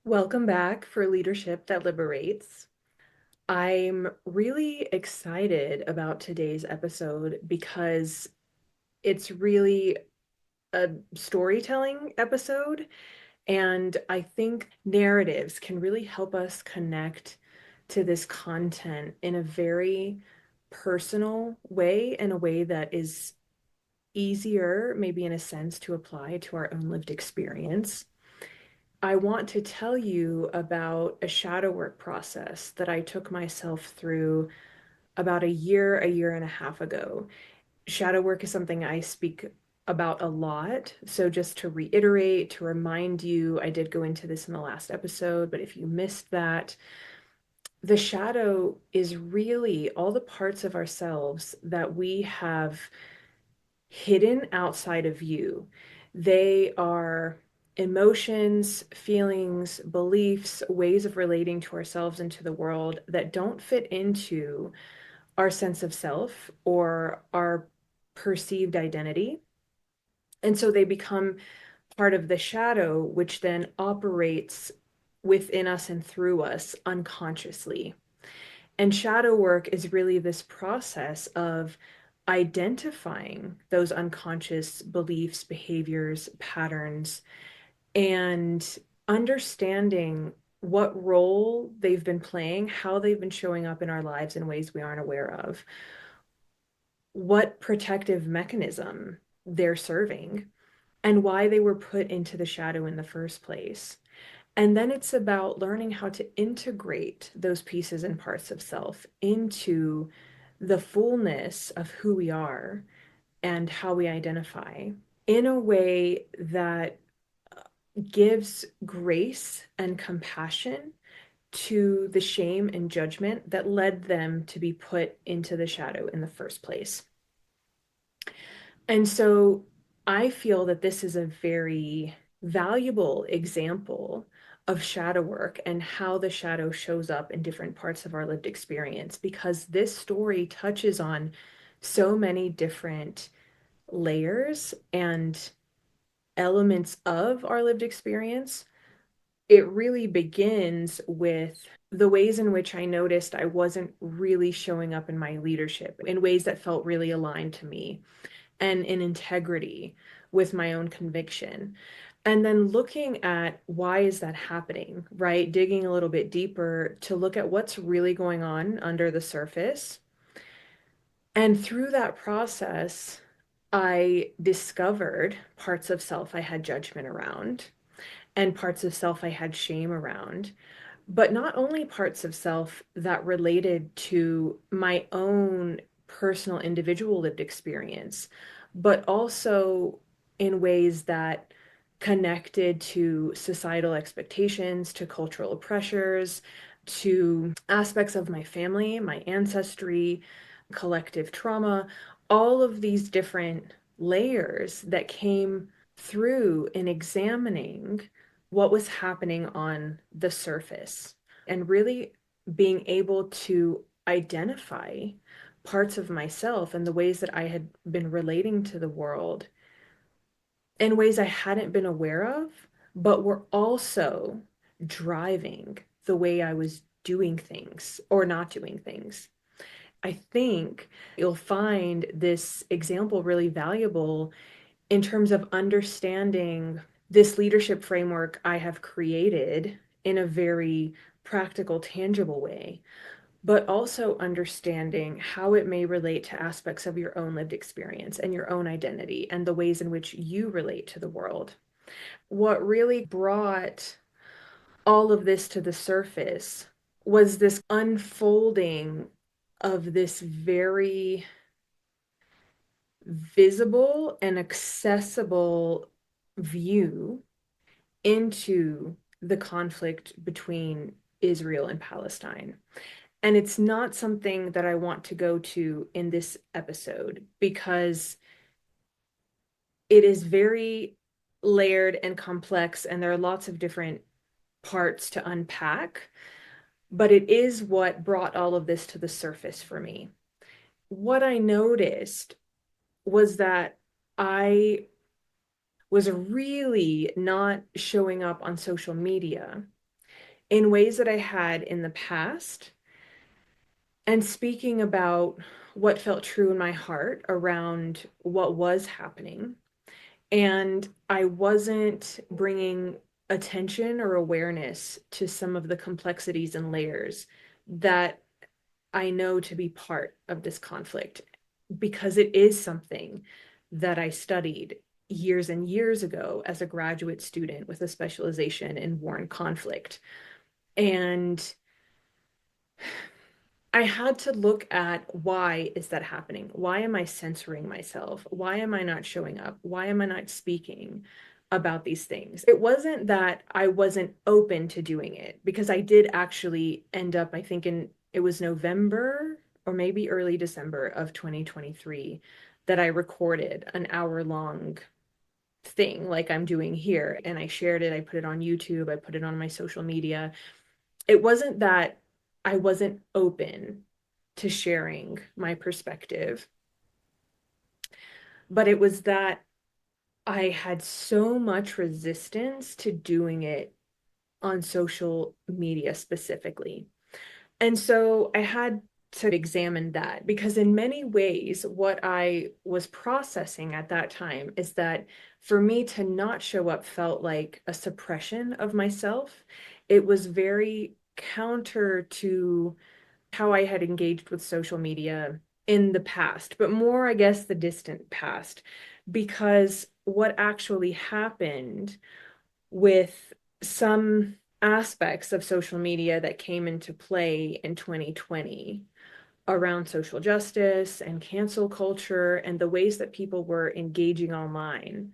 Welcome back for Leadership that Liberates. I'm really excited about today's episode because it's really a storytelling episode, and I think narratives can really help us connect to this content in a very personal way, in a way that is easier, maybe in a sense, to apply to our own lived experience. I want to tell you about a shadow work process that I took myself through about a year and a half ago. Shadow work is something I speak about a lot. So, just to reiterate, to remind you, I did go into this in the last episode, but if you missed that, the shadow is really all the parts of ourselves that we have hidden outside of view. They are emotions, feelings, beliefs, ways of relating to ourselves and to the world that don't fit into our sense of self or our perceived identity. And so they become part of the shadow, which then operates within us and through us unconsciously. And shadow work is really this process of identifying those unconscious beliefs, behaviors, patterns, and understanding what role they've been playing, how they've been showing up in our lives in ways we aren't aware of, what protective mechanism they're serving, and why they were put into the shadow in the first place. And then it's about learning how to integrate those pieces and parts of self into the fullness of who we are and how we identify in a way that gives grace and compassion to the shame and judgment that led them to be put into the shadow in the first place. And so I feel that this is a very valuable example of shadow work and how the shadow shows up in different parts of our lived experience, because this story touches on so many different layers and elements of our lived experience. It really begins with the ways in which I noticed I wasn't really showing up in my leadership in ways that felt really aligned to me and in integrity with my own conviction. And then looking at why is that happening, right? Digging a little bit deeper to look at what's really going on under the surface. And through that process, I discovered parts of self I had judgment around and parts of self I had shame around, but not only parts of self that related to my own personal individual lived experience, but also in ways that connected to societal expectations, to cultural pressures, to aspects of my family, my ancestry, collective trauma, all of these different layers that came through in examining what was happening on the surface and really being able to identify parts of myself and the ways that I had been relating to the world in ways I hadn't been aware of, but were also driving the way I was doing things or not doing things. I think you'll find this example really valuable in terms of understanding this leadership framework I have created in a very practical, tangible way, but also understanding how it may relate to aspects of your own lived experience and your own identity and the ways in which you relate to the world. What really brought all of this to the surface was this unfolding of this very visible and accessible view into the conflict between Israel and Palestine. And it's not something that I want to go to in this episode because it is very layered and complex, and there are lots of different parts to unpack. But it is what brought all of this to the surface for me. What I noticed was that I was really not showing up on social media in ways that I had in the past, and speaking about what felt true in my heart around what was happening. And I wasn't bringing attention or awareness to some of the complexities and layers that I know to be part of this conflict, because it is something that I studied years and years ago as a graduate student with a specialization in war and conflict. And I had to look at, why is that happening? Why am I censoring myself? Why am I not showing up? Why am I not speaking about these things? It wasn't that I wasn't open to doing it, because I did actually end up, I think it was November or maybe early December of 2023, that I recorded an hour-long thing like I'm doing here, and I shared it. I put it on YouTube, I put it on my social media. It wasn't that I wasn't open to sharing my perspective, but it was that I had so much resistance to doing it on social media specifically. And so I had to examine that, because in many ways, what I was processing at that time is that for me to not show up felt like a suppression of myself. It was very counter to how I had engaged with social media in the past, but more, I guess, the distant past, because what actually happened with some aspects of social media that came into play in 2020 around social justice and cancel culture and the ways that people were engaging online,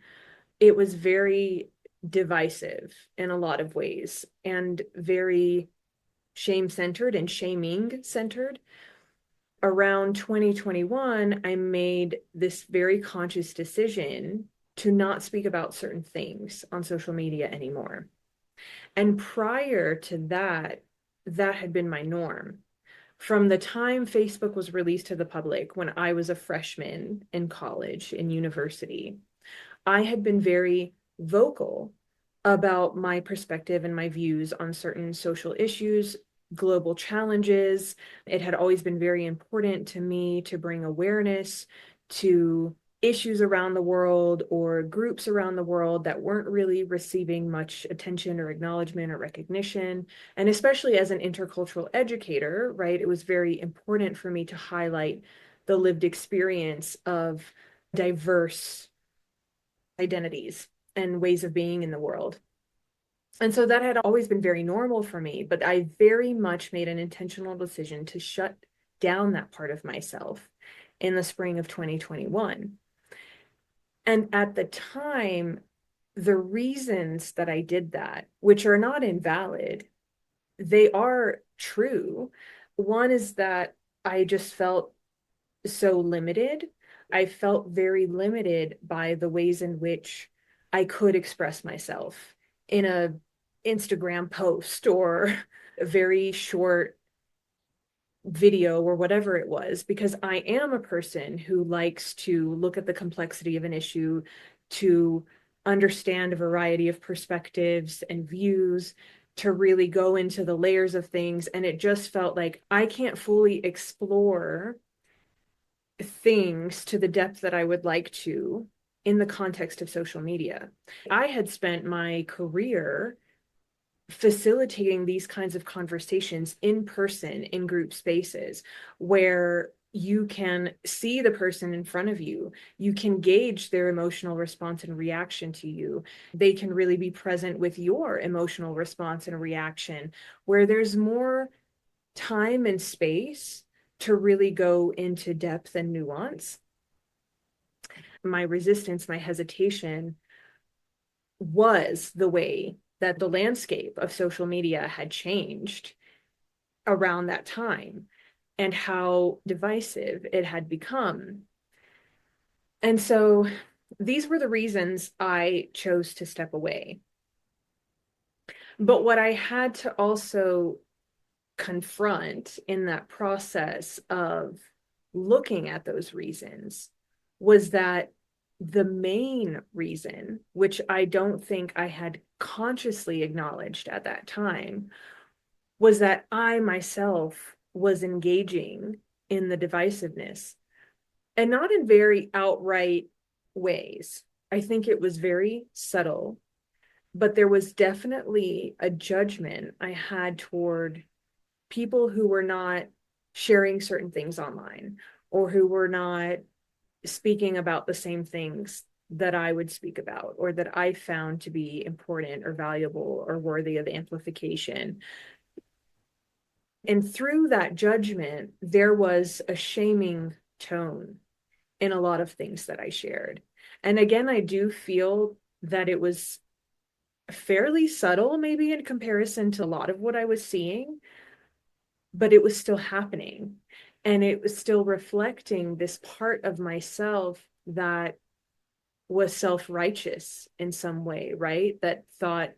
it was very divisive in a lot of ways, and very shame centered and shaming centered. Around 2021, I made this very conscious decision to not speak about certain things on social media anymore. And prior to that, that had been my norm. From the time Facebook was released to the public, when I was a freshman in college, in university, I had been very vocal about my perspective and my views on certain social issues, global challenges. It had always been very important to me to bring awareness to issues around the world or groups around the world that weren't really receiving much attention or acknowledgement or recognition. And especially as an intercultural educator, right, it was very important for me to highlight the lived experience of diverse identities and ways of being in the world. And so that had always been very normal for me, but I very much made an intentional decision to shut down that part of myself in the spring of 2021. And at the time, the reasons that I did that, which are not invalid, they are true. One is that I just felt so limited. I felt very limited by the ways in which I could express myself in a Instagram post or a very short video or whatever it was, because I am a person who likes to look at the complexity of an issue, to understand a variety of perspectives and views, to really go into the layers of things. And it just felt like I can't fully explore things to the depth that I would like to in the context of social media. I had spent my career facilitating these kinds of conversations in person in group spaces where you can see the person in front of you. You can gauge their emotional response and reaction to you. They can really be present with your emotional response and reaction, where there's more time and space to really go into depth and nuance. My resistance, my hesitation was the way that the landscape of social media had changed around that time and how divisive it had become. And so these were the reasons I chose to step away. But what I had to also confront in that process of looking at those reasons was that the main reason, which I don't think I had consciously acknowledged at that time, was that I myself was engaging in the divisiveness, and not in very outright ways. I think it was very subtle, but there was definitely a judgment I had toward people who were not sharing certain things online, or who were not speaking about the same things that I would speak about, or that I found to be important or valuable or worthy of amplification. And through that judgment, there was a shaming tone in a lot of things that I shared. And again, I do feel that it was fairly subtle, maybe in comparison to a lot of what I was seeing, but it was still happening. And it was still reflecting this part of myself that was self-righteous in some way, right? That thought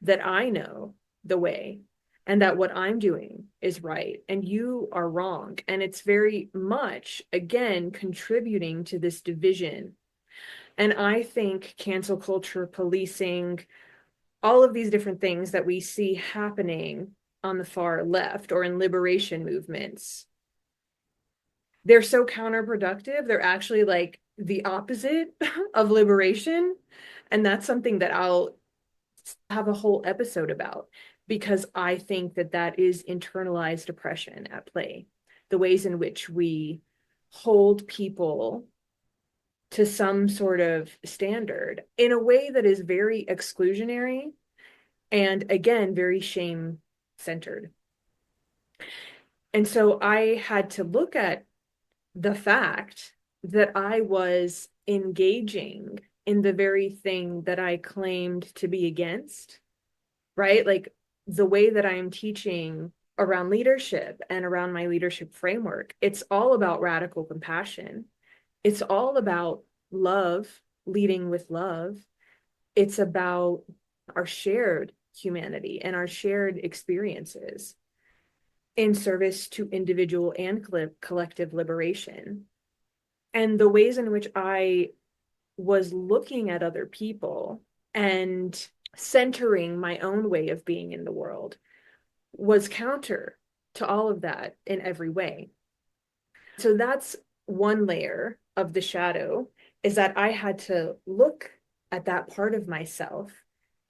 that I know the way, and that what I'm doing is right and you are wrong. And it's very much, again, contributing to this division. And I think cancel culture, policing, all of these different things that we see happening on the far left or in liberation movements, they're so counterproductive. They're actually like the opposite of liberation. And that's something that I'll have a whole episode about, because I think that that is internalized oppression at play. The ways in which we hold people to some sort of standard in a way that is very exclusionary and, again, very shame centered. And so I had to look at the fact that I was engaging in the very thing that I claimed to be against, right? Like the way that I'm teaching around leadership and around my leadership framework, it's all about radical compassion. It's all about love, leading with love. It's about our shared humanity and our shared experiences in service to individual and collective liberation. And the ways in which I was looking at other people and centering my own way of being in the world was counter to all of that in every way. So that's one layer of the shadow, is that I had to look at that part of myself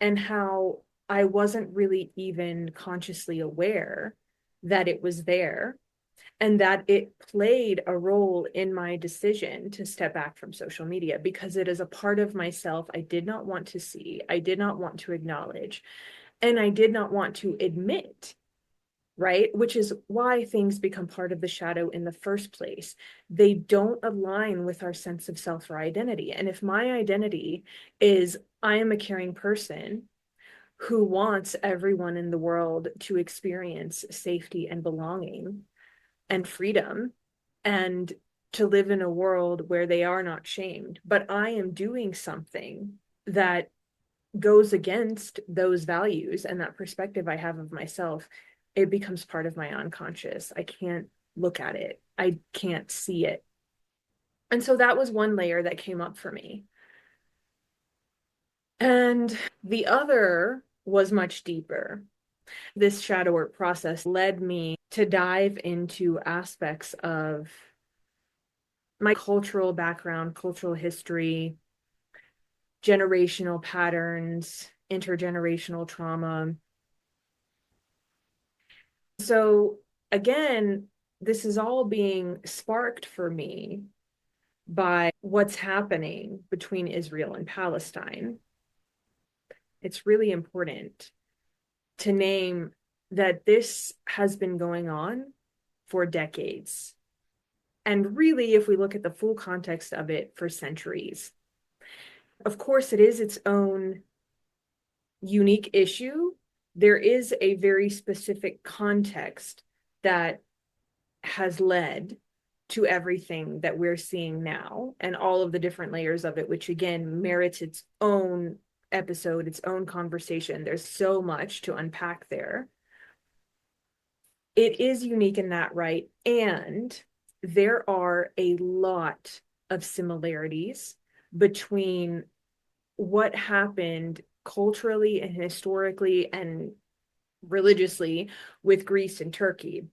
and how I wasn't really even consciously aware that it was there, and that it played a role in my decision to step back from social media, because it is a part of myself I did not want to see, I did not want to acknowledge, and I did not want to admit, right? Which is why things become part of the shadow in the first place. They don't align with our sense of self or identity. And if my identity is I am a caring person who wants everyone in the world to experience safety and belonging and freedom, and to live in a world where they are not shamed, but I am doing something that goes against those values and that perspective I have of myself, it becomes part of my unconscious. I can't look at it. I can't see it. And so that was one layer that came up for me. And the other was much deeper. This shadow work process led me to dive into aspects of my cultural background, cultural history, generational patterns, intergenerational trauma. So again, this is all being sparked for me by what's happening between Israel and Palestine. It's really important to name that this has been going on for decades. And really, if we look at the full context of it, for centuries. Of course, it is its own unique issue. There is a very specific context that has led to everything that we're seeing now and all of the different layers of it, which again merits its own episode, its own conversation. There's so much to unpack there. It is unique in that, right? And there are a lot of similarities between what happened culturally and historically and religiously with Greece and Turkey.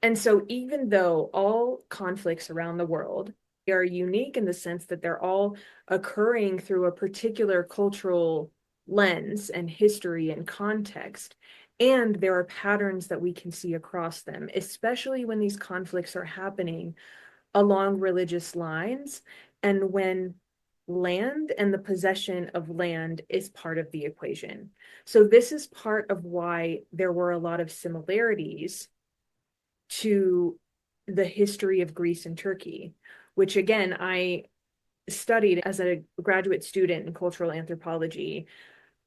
And so even though all conflicts around the world are unique in the sense that they're all occurring through a particular cultural lens and history and context, and there are patterns that we can see across them, especially when these conflicts are happening along religious lines and when land and the possession of land is part of the equation. So this is part of why there were a lot of similarities to the history of Greece and Turkey, which again, I studied as a graduate student in cultural anthropology.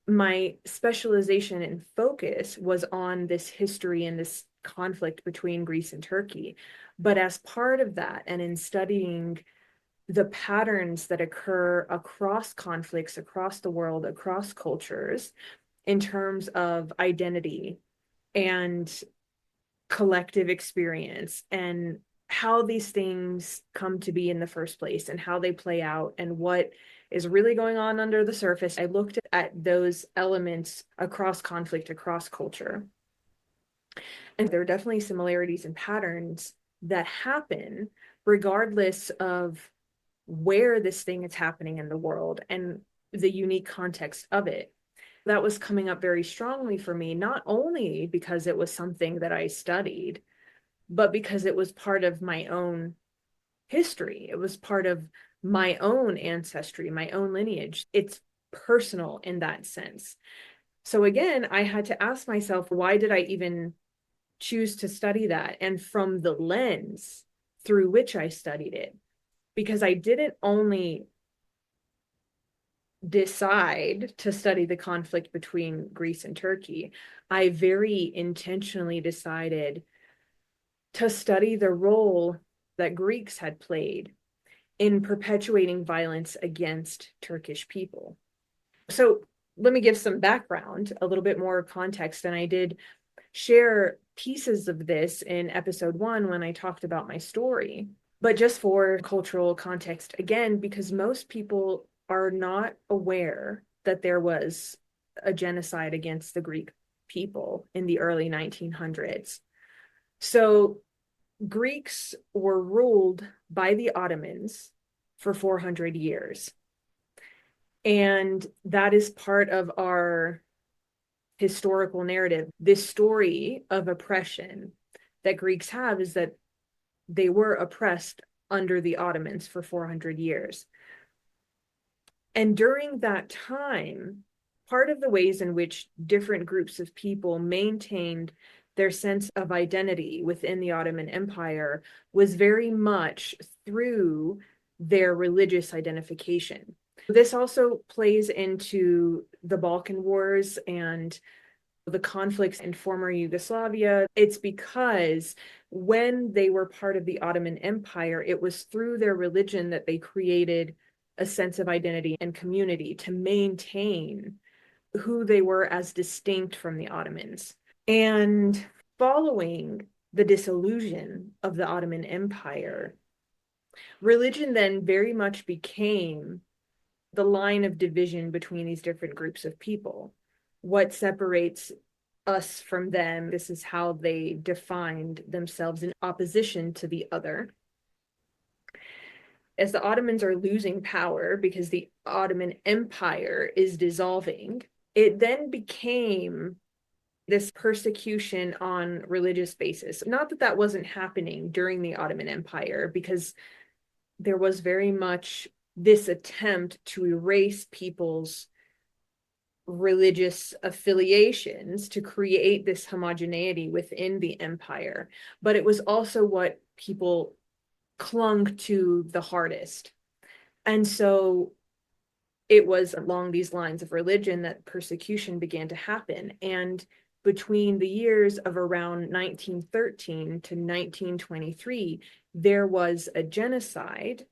My specialization and focus was on this history and this conflict between Greece and Turkey. But as part of that, and in studying the patterns that occur across conflicts, across the world, across cultures, in terms of identity and collective experience and how these things come to be in the first place and how they play out and what is really going on under the surface. I looked at those elements across conflict, across culture. And there are definitely similarities and patterns that happen regardless of where this thing is happening in the world and the unique context of it. That was coming up very strongly for me, not only because it was something that I studied, but because it was part of my own history. It was part of my own ancestry, my own lineage. It's personal in that sense. So again, I had to ask myself, why did I even choose to study that? And from the lens through which I studied it, because I didn't only decide to study the conflict between Greece and Turkey, I very intentionally decided to study the role that Greeks had played in perpetuating violence against Turkish people. So let me give some background, a little bit more context. And I did share pieces of this in episode 1 when I talked about my story. But just for cultural context, again, because most people are not aware that there was a genocide against the Greek people in the early 1900s. So Greeks were ruled by the Ottomans for 400 years. And that is part of our historical narrative. This story of oppression that Greeks have is that they were oppressed under the Ottomans for 400 years. And during that time, part of the ways in which different groups of people maintained their sense of identity within the Ottoman Empire was very much through their religious identification. This also plays into the Balkan Wars and the conflicts in former Yugoslavia. It's because when they were part of the Ottoman Empire, it was through their religion that they created a sense of identity and community to maintain who they were as distinct from the Ottomans. And following the dissolution of the Ottoman Empire, religion then very much became the line of division between these different groups of people. What separates us from them, this is how they defined themselves in opposition to the other. As the Ottomans are losing power because the Ottoman Empire is dissolving, it then became this persecution on religious basis. Not that that wasn't happening during the Ottoman Empire, because there was very much this attempt to erase people's religious affiliations to create this homogeneity within the empire. But it was also what people clung to the hardest. And so it was along these lines of religion that persecution began to happen. And between the years of around 1913 to 1923, there was a genocide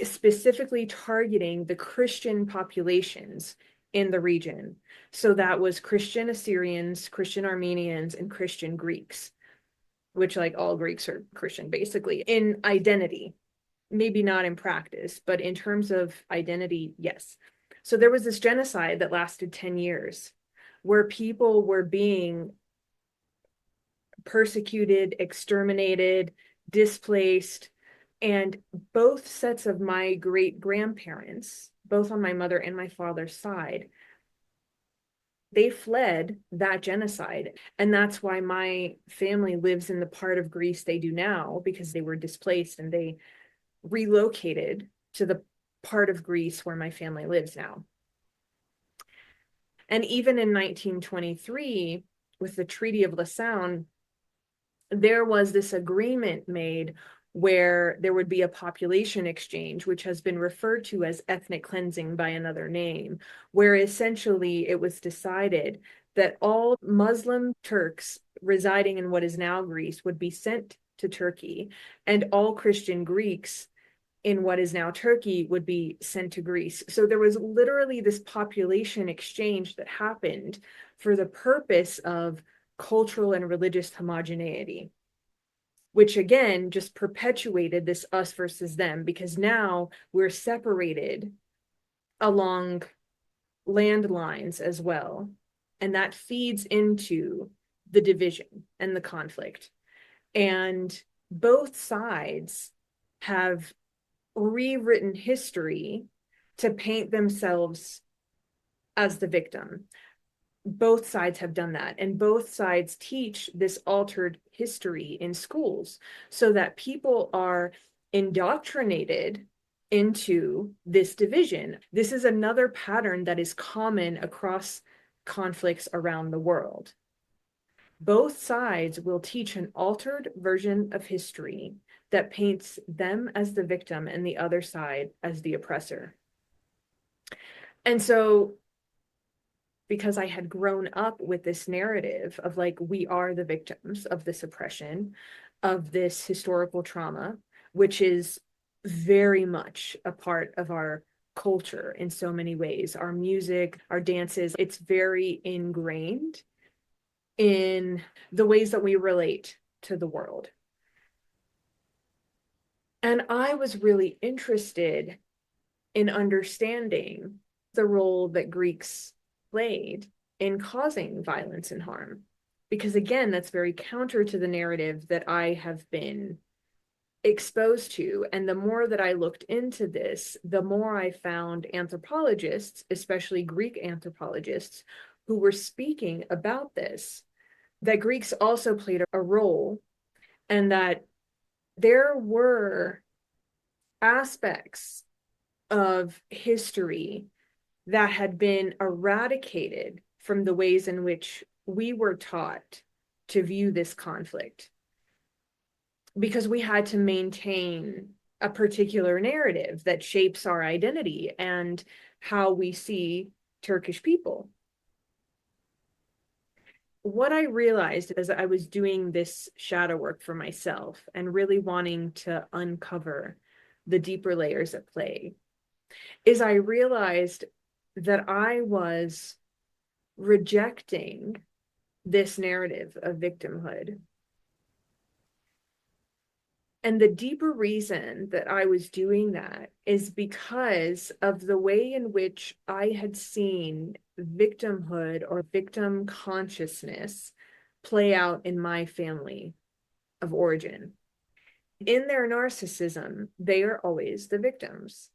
specifically targeting the Christian populations in the region. So that was Christian Assyrians, Christian Armenians, and Christian Greeks, which, like, all Greeks are Christian basically in identity, maybe not in practice, but in terms of identity, yes. So there was this genocide that lasted 10 years where people were being persecuted, exterminated, displaced. And both sets of my great grandparents, both on my mother and my father's side, they fled that genocide. And that's why my family lives in the part of Greece they do now, because they were displaced and they relocated to the part of Greece where my family lives now. And even in 1923, with the Treaty of Lausanne, there was this agreement made where there would be a population exchange, which has been referred to as ethnic cleansing by another name, where essentially it was decided that all Muslim Turks residing in what is now Greece would be sent to Turkey, and all Christian Greeks in what is now Turkey would be sent to Greece. So there was literally this population exchange that happened for the purpose of cultural and religious homogeneity, which again just perpetuated this us versus them, because now we're separated along landlines as well. And that feeds into the division and the conflict. And both sides have rewritten history to paint themselves as the victim. Both sides have done that, and both sides teach this altered history in schools so that people are indoctrinated into this division. This is another pattern that is common across conflicts around the world. Both sides will teach an altered version of history that paints them as the victim and the other side as the oppressor. And so, because I had grown up with this narrative of like, we are the victims of this oppression, of this historical trauma, which is very much a part of our culture in so many ways, our music, our dances, it's very ingrained in the ways that we relate to the world. And I was really interested in understanding the role that Greeks played in causing violence and harm. Because again, that's very counter to the narrative that I have been exposed to. And the more that I looked into this, the more I found anthropologists, especially Greek anthropologists, who were speaking about this, that Greeks also played a role, and that there were aspects of history that had been eradicated from the ways in which we were taught to view this conflict, because we had to maintain a particular narrative that shapes our identity and how we see Turkish people. What I realized as I was doing this shadow work for myself and really wanting to uncover the deeper layers at play is I realized that I was rejecting this narrative of victimhood. And the deeper reason that I was doing that is because of the way in which I had seen victimhood or victim consciousness play out in my family of origin. In their narcissism, they are always the victims.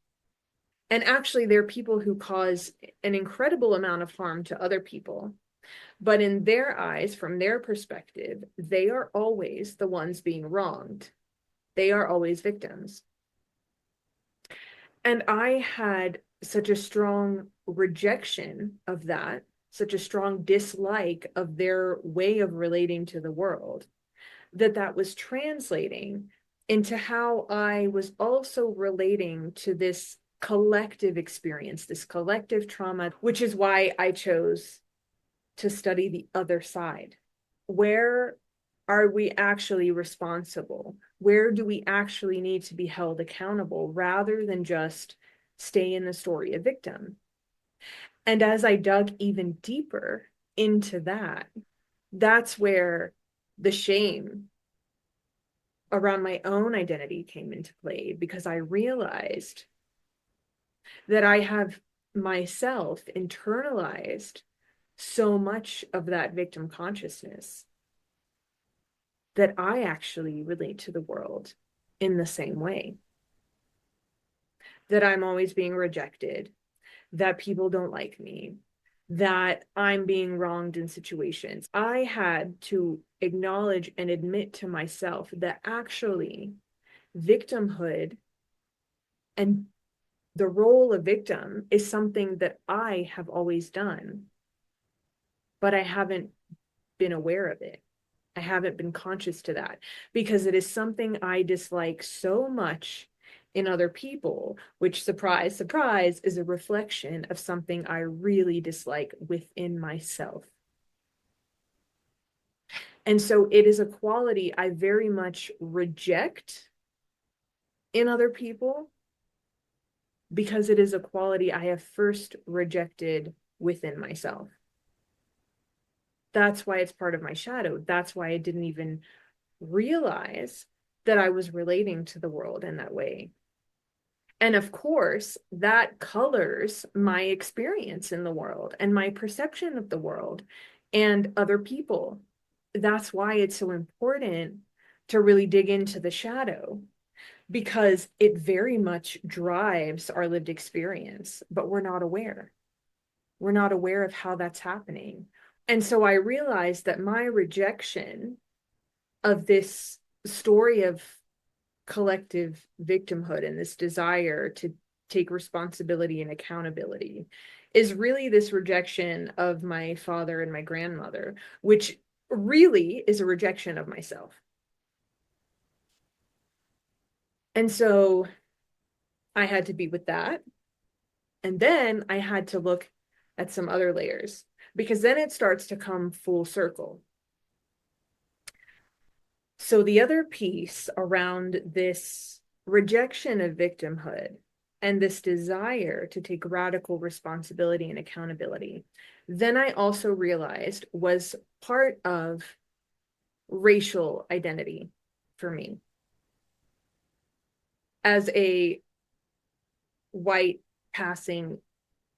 And actually, they're people who cause an incredible amount of harm to other people. But in their eyes, from their perspective, they are always the ones being wronged. They are always victims. And I had such a strong rejection of that, such a strong dislike of their way of relating to the world, that was translating into how I was also relating to this collective experience, this collective trauma, which is why I chose to study the other side. Where are we actually responsible? Where do we actually need to be held accountable rather than just stay in the story of victim? And as I dug even deeper into that, that's where the shame around my own identity came into play, because I realized that I have myself internalized so much of that victim consciousness that I actually relate to the world in the same way. That I'm always being rejected, that people don't like me, that I'm being wronged in situations. I had to acknowledge and admit to myself that actually victimhood and the role of victim is something that I have always done, but I haven't been aware of it. I haven't been conscious to that because it is something I dislike so much in other people, which, surprise, surprise, is a reflection of something I really dislike within myself. And so it is a quality I very much reject in other people because it is a quality I have first rejected within myself. That's why it's part of my shadow. That's why I didn't even realize that I was relating to the world in that way. And of course, that colors my experience in the world and my perception of the world and other people. That's why it's so important to really dig into the shadow, because it very much drives our lived experience, but we're not aware. We're not aware of how that's happening. And so I realized that my rejection of this story of collective victimhood and this desire to take responsibility and accountability is really this rejection of my father and my grandmother, which really is a rejection of myself. And so I had to be with that. And then I had to look at some other layers because then it starts to come full circle. So the other piece around this rejection of victimhood and this desire to take radical responsibility and accountability, then I also realized was part of racial identity for me as a white passing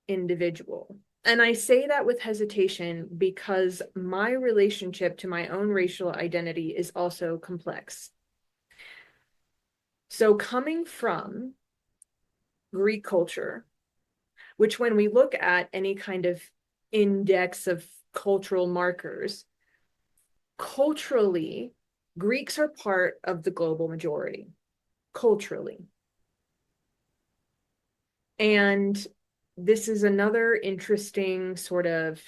individual. And I say that with hesitation because my relationship to my own racial identity is also complex. So coming from Greek culture, which when we look at any kind of index of cultural markers, culturally, Greeks are part of the global majority, culturally. And this is another interesting sort of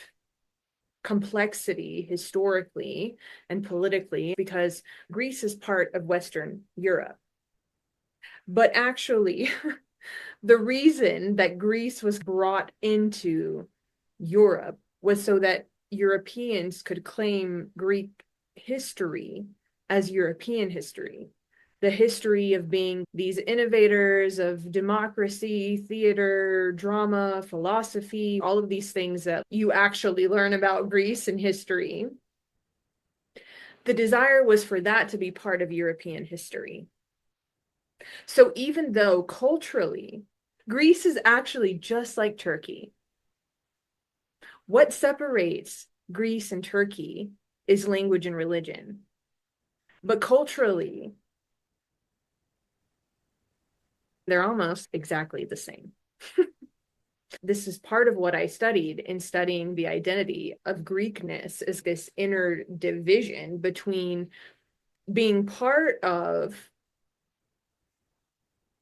complexity historically and politically because Greece is part of Western Europe. But actually, the reason that Greece was brought into Europe was so that Europeans could claim Greek history as European history. The history of being these innovators of democracy, theater, drama, philosophy, all of these things that you actually learn about Greece in history. The desire was for that to be part of European history. So even though culturally, Greece is actually just like Turkey, what separates Greece and Turkey is language and religion. But culturally, they're almost exactly the same. This is part of what I studied in studying the identity of Greekness, is this inner division between being part of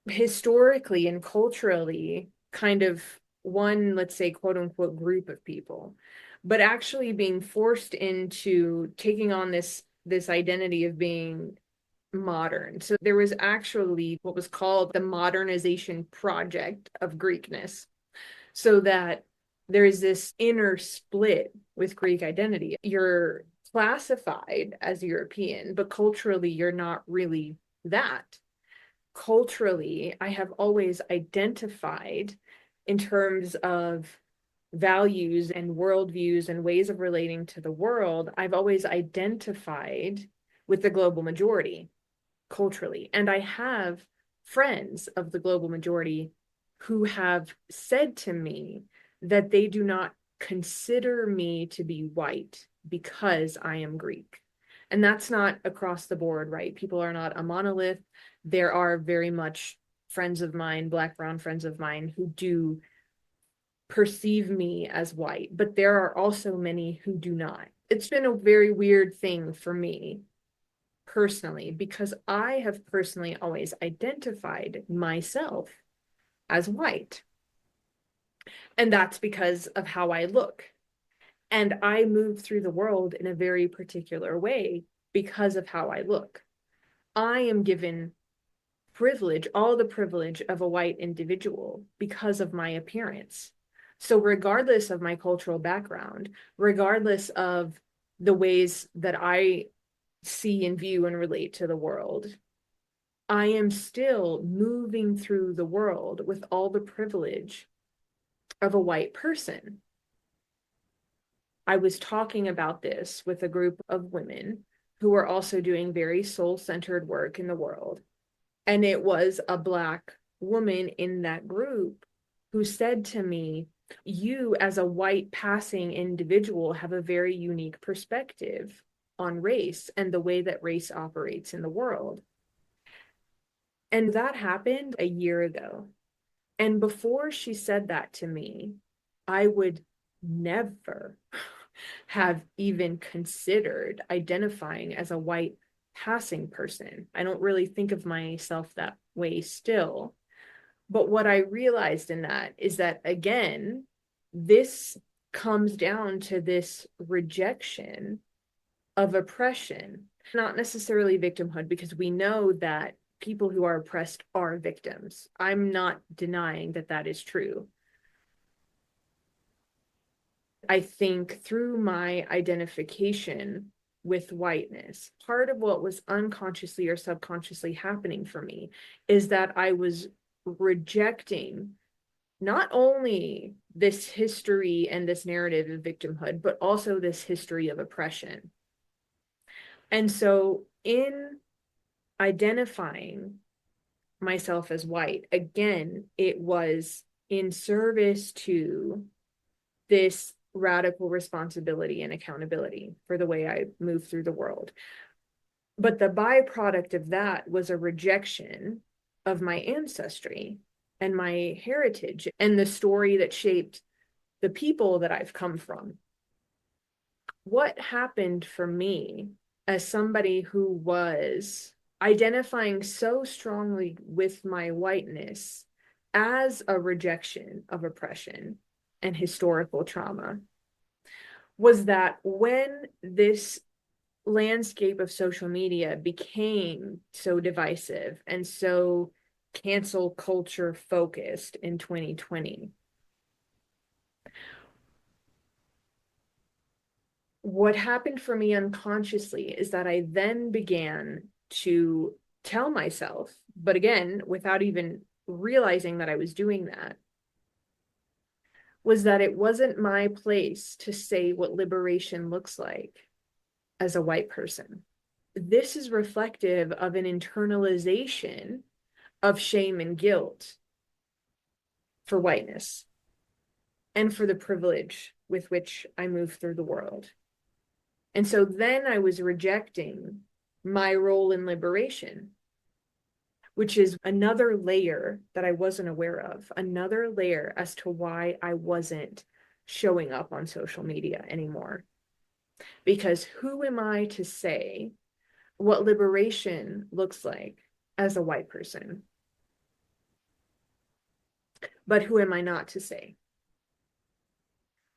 historically and culturally kind of one, let's say, quote unquote, group of people, but actually being forced into taking on this identity of being modern. So there was actually what was called the modernization project of Greekness, so that there is this inner split with Greek identity. You're classified as European, but culturally you're not really that. Culturally, I have always identified in terms of values and worldviews and ways of relating to the world, I've always identified with the global majority culturally. And I have friends of the global majority who have said to me that they do not consider me to be white because I am Greek. And that's not across the board, right? People are not a monolith. There are very much friends of mine, Black, brown friends of mine, who do perceive me as white, but there are also many who do not. It's been a very weird thing for me personally, because I have personally always identified myself as white. And that's because of how I look. And I move through the world in a very particular way because of how I look. I am given privilege, all the privilege of a white individual because of my appearance. So, regardless of my cultural background, regardless of the ways that I see and view and relate to the world, I am still moving through the world with all the privilege of a white person. I was talking about this with a group of women who were also doing very soul-centered work in the world. And it was a Black woman in that group who said to me, you as a white passing individual have a very unique perspective on race and the way that race operates in the world. And that happened a year ago. And before she said that to me, I would never have even considered identifying as a white passing person. I don't really think of myself that way still. But what I realized in that is that, again, this comes down to this rejection of oppression, not necessarily victimhood, because we know that people who are oppressed are victims. I'm not denying that that is true. I think through my identification with whiteness, part of what was unconsciously or subconsciously happening for me is that I was rejecting not only this history and this narrative of victimhood, but also this history of oppression. And so, in identifying myself as white, again, it was in service to this radical responsibility and accountability for the way I move through the world. But the byproduct of that was a rejection of my ancestry and my heritage and the story that shaped the people that I've come from. What happened for me as somebody who was identifying so strongly with my whiteness as a rejection of oppression and historical trauma was that when this landscape of social media became so divisive and so cancel culture focused in 2020, what happened for me unconsciously is that I then began to tell myself, but again, without even realizing that I was doing that, was that it wasn't my place to say what liberation looks like as a white person. This is reflective of an internalization of shame and guilt for whiteness and for the privilege with which I move through the world. And so then I was rejecting my role in liberation, which is another layer that I wasn't aware of, another layer as to why I wasn't showing up on social media anymore. Because who am I to say what liberation looks like as a white person? But who am I not to say?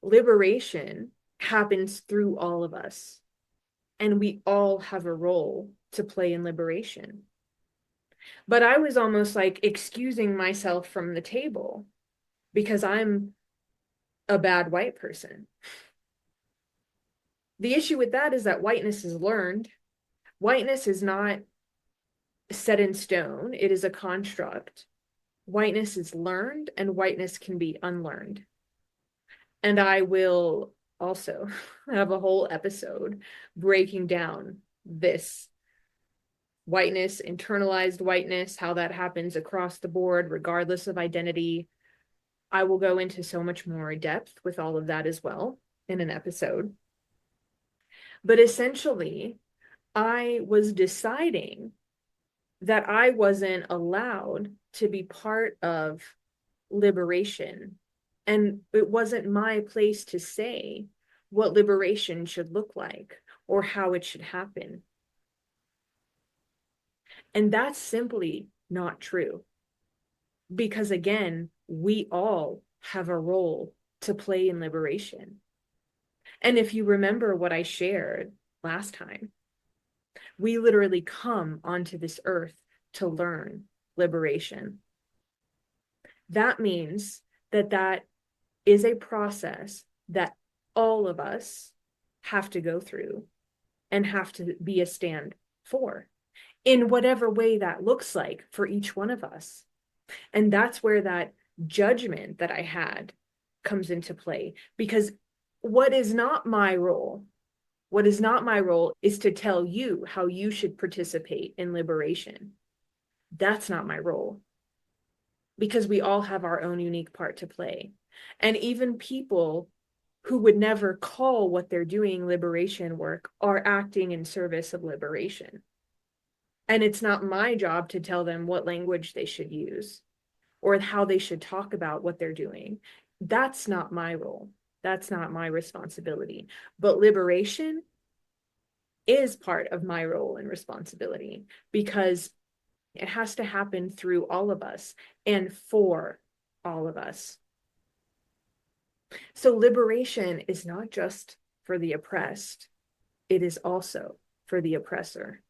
Liberation happens through all of us, and we all have a role to play in liberation. But I was almost like excusing myself from the table because I'm a bad white person. The issue with that is that whiteness is learned. Whiteness is not set in stone, it is a construct. Whiteness is learned, and whiteness can be unlearned. And I will also have a whole episode breaking down this whiteness, internalized whiteness, how that happens across the board, regardless of identity. I will go into so much more depth with all of that as well in an episode. But essentially, I was deciding that I wasn't allowed to be part of liberation. And it wasn't my place to say what liberation should look like or how it should happen. And that's simply not true. Because again, we all have a role to play in liberation. And if you remember what I shared last time, we literally come onto this earth to learn liberation. That means that that is a process that all of us have to go through and have to be a stand for in whatever way that looks like for each one of us. And that's where that judgment that I had comes into play, because what is not my role, what is not my role is to tell you how you should participate in liberation. That's not my role, because we all have our own unique part to play. And even people who would never call what they're doing liberation work are acting in service of liberation. And it's not my job to tell them what language they should use or how they should talk about what they're doing. That's not my role. That's not my responsibility. But liberation is part of my role and responsibility, because it has to happen through all of us and for all of us. So liberation is not just for the oppressed, it is also for the oppressor.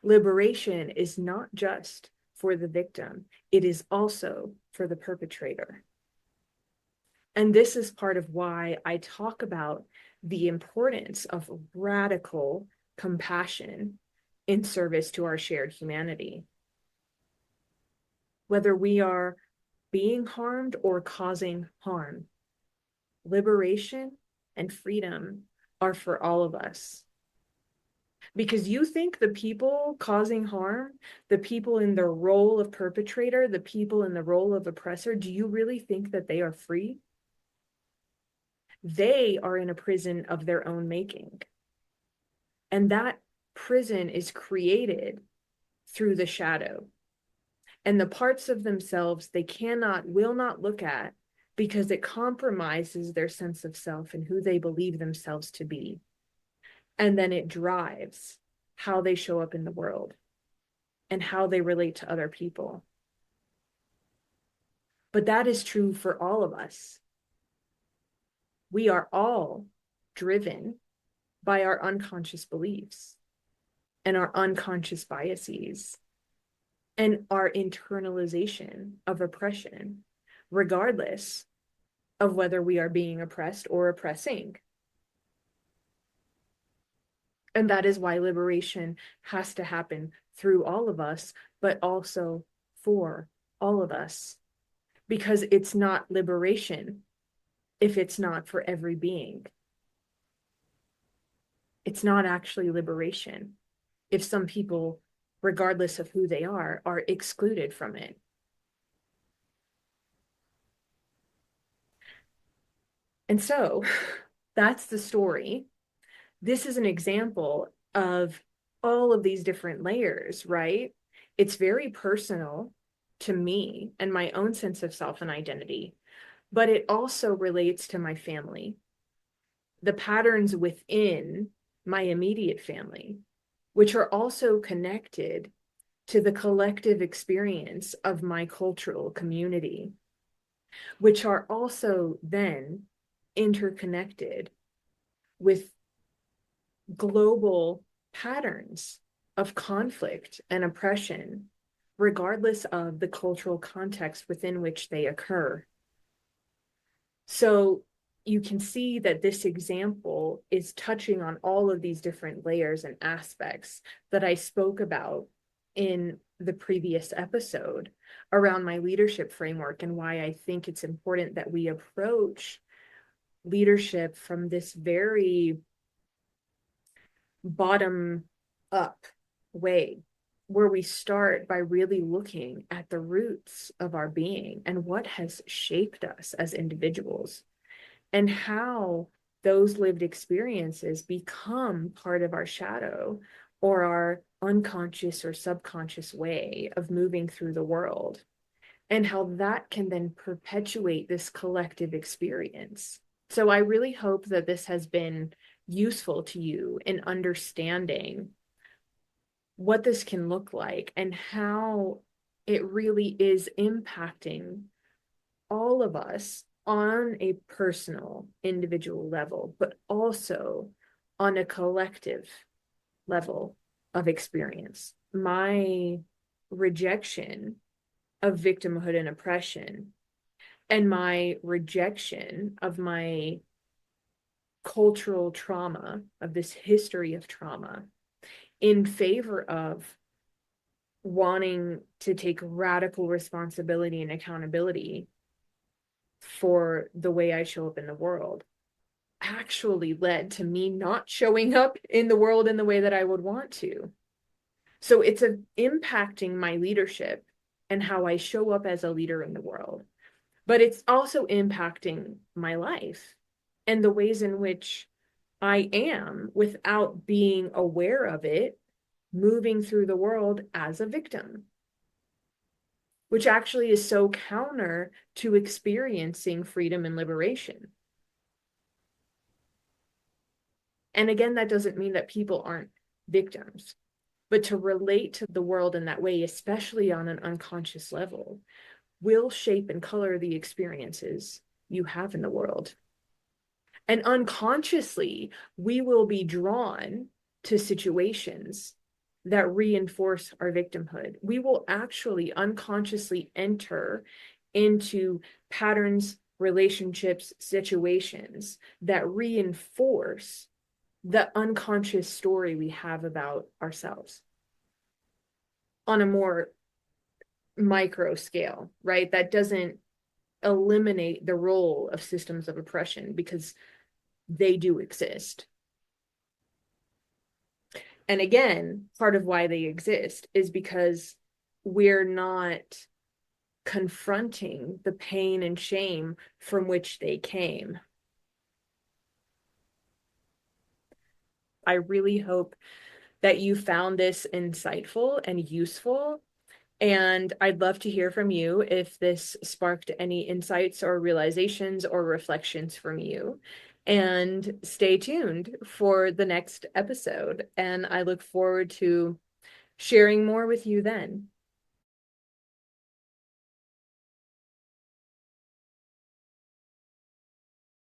Liberation is not just for the victim, it is also for the perpetrator. And this is part of why I talk about the importance of radical compassion in service to our shared humanity. Whether we are being harmed or causing harm, liberation and freedom are for all of us. Because you think the people causing harm, the people in the role of perpetrator, the people in the role of oppressor, do you really think that they are free? They are in a prison of their own making. And that prison is created through the shadow. And the parts of themselves they cannot, will not look at, because it compromises their sense of self and who they believe themselves to be. And then it drives how they show up in the world and how they relate to other people. But that is true for all of us. We are all driven by our unconscious beliefs and our unconscious biases and our internalization of oppression, regardless of whether we are being oppressed or oppressing. And that is why liberation has to happen through all of us, but also for all of us. Because it's not liberation if it's not for every being. It's not actually liberation if some people, regardless of who they are excluded from it. And so that's the story. This is an example of all of these different layers, right? It's very personal to me and my own sense of self and identity, but it also relates to my family, the patterns within my immediate family, which are also connected to the collective experience of my cultural community, which are also then interconnected with global patterns of conflict and oppression, regardless of the cultural context within which they occur. So you can see that this example is touching on all of these different layers and aspects that I spoke about in the previous episode around my leadership framework, and why I think it's important that we approach leadership from this very bottom up way, where we start by really looking at the roots of our being and what has shaped us as individuals, and how those lived experiences become part of our shadow or our unconscious or subconscious way of moving through the world, and how that can then perpetuate this collective experience. So I really hope that this has been useful to you in understanding what this can look like and how it really is impacting all of us on a personal, individual level, but also on a collective level of experience. My rejection of victimhood and oppression, and my rejection of my cultural trauma, of this history of trauma, in favor of wanting to take radical responsibility and accountability for the way I show up in the world, actually led to me not showing up in the world in the way that I would want to. So it's impacting my leadership and how I show up as a leader in the world. But it's also impacting my life and the ways in which I am, without being aware of it, moving through the world as a victim, which actually is so counter to experiencing freedom and liberation. And again, that doesn't mean that people aren't victims, but to relate to the world in that way, especially on an unconscious level, will shape and color the experiences you have in the world. And unconsciously, we will be drawn to situations that reinforce our victimhood. We will actually unconsciously enter into patterns, relationships, situations that reinforce the unconscious story we have about ourselves on a more micro scale, right? That doesn't eliminate the role of systems of oppression, because they do exist. And again, part of why they exist is because we're not confronting the pain and shame from which they came. I really hope that you found this insightful and useful. And I'd love to hear from you if this sparked any insights or realizations or reflections from you. And stay tuned for the next episode. And I look forward to sharing more with you then.